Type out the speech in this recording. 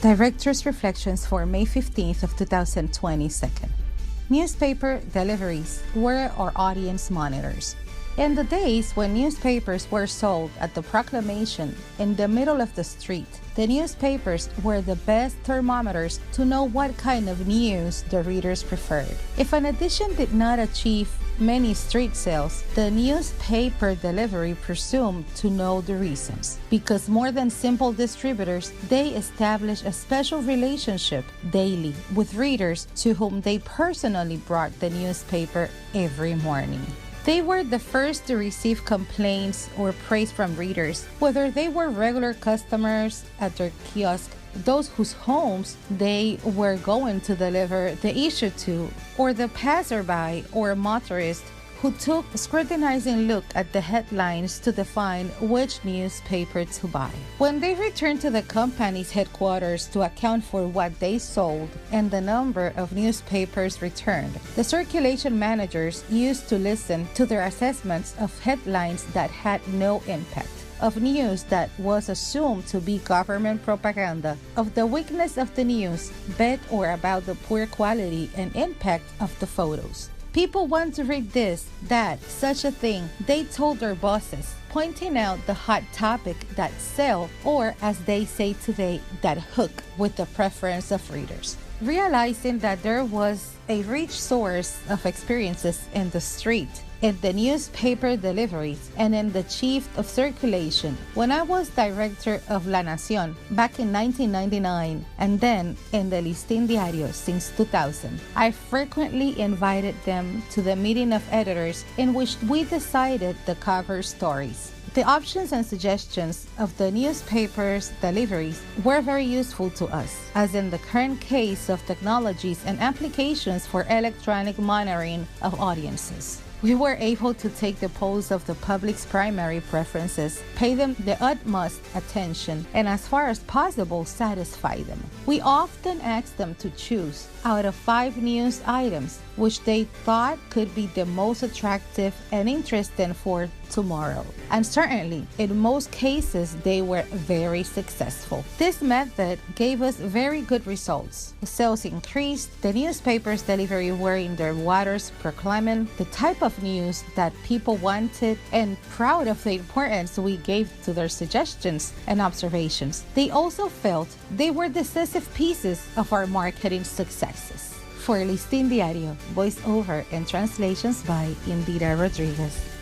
Director's Reflections for May 15th of 2022. Newspaper deliveries were our audience monitors. In the days when newspapers were sold at the proclamation in the middle of the street, the newspapers were the best thermometers to know what kind of news the readers preferred. If an edition did not achieve many street sales, the newspaper delivery presumed to know the reasons. Because more than simple distributors, they established a special relationship daily with readers to whom they personally brought the newspaper every morning. They were the first to receive complaints or praise from readers, whether they were regular customers at their kiosk, those whose homes they were going to deliver the issue to, or the passerby or motorist who took a scrutinizing look at the headlines to define which newspaper to buy. When they returned to the company's headquarters to account for what they sold and the number of newspapers returned, the circulation managers used to listen to their assessments of headlines that had no impact, of news that was assumed to be government propaganda, of the weakness of the news, bet or about the poor quality and impact of the photos. People want to read this, that, such a thing, they told their bosses, pointing out the hot topic that sell, or as they say today, that hook with the preference of readers. Realizing that there was a rich source of experiences in the street, in the newspaper deliveries, and in the chief of circulation. When I was director of La Nación back in 1999, and then in the Listín Diario since 2000, I frequently invited them to the meeting of editors in which we decided the cover stories. The options and suggestions of the newspaper's deliveries were very useful to us, as in the current case of technologies and applications for electronic monitoring of audiences. We were able to take the pulse of the public's primary preferences, pay them the utmost attention, and as far as possible, satisfy them. We often asked them to choose out of 5 news items which they thought could be the most attractive and interesting for tomorrow. And certainly, in most cases, they were very successful. This method gave us very good results. Sales increased, the newspaper's delivery were in their waters proclaiming the type of news that people wanted and proud of the importance we gave to their suggestions and observations. They also felt they were decisive pieces of our marketing successes. For Listín Diario, voiceover and translations by Indira Rodriguez.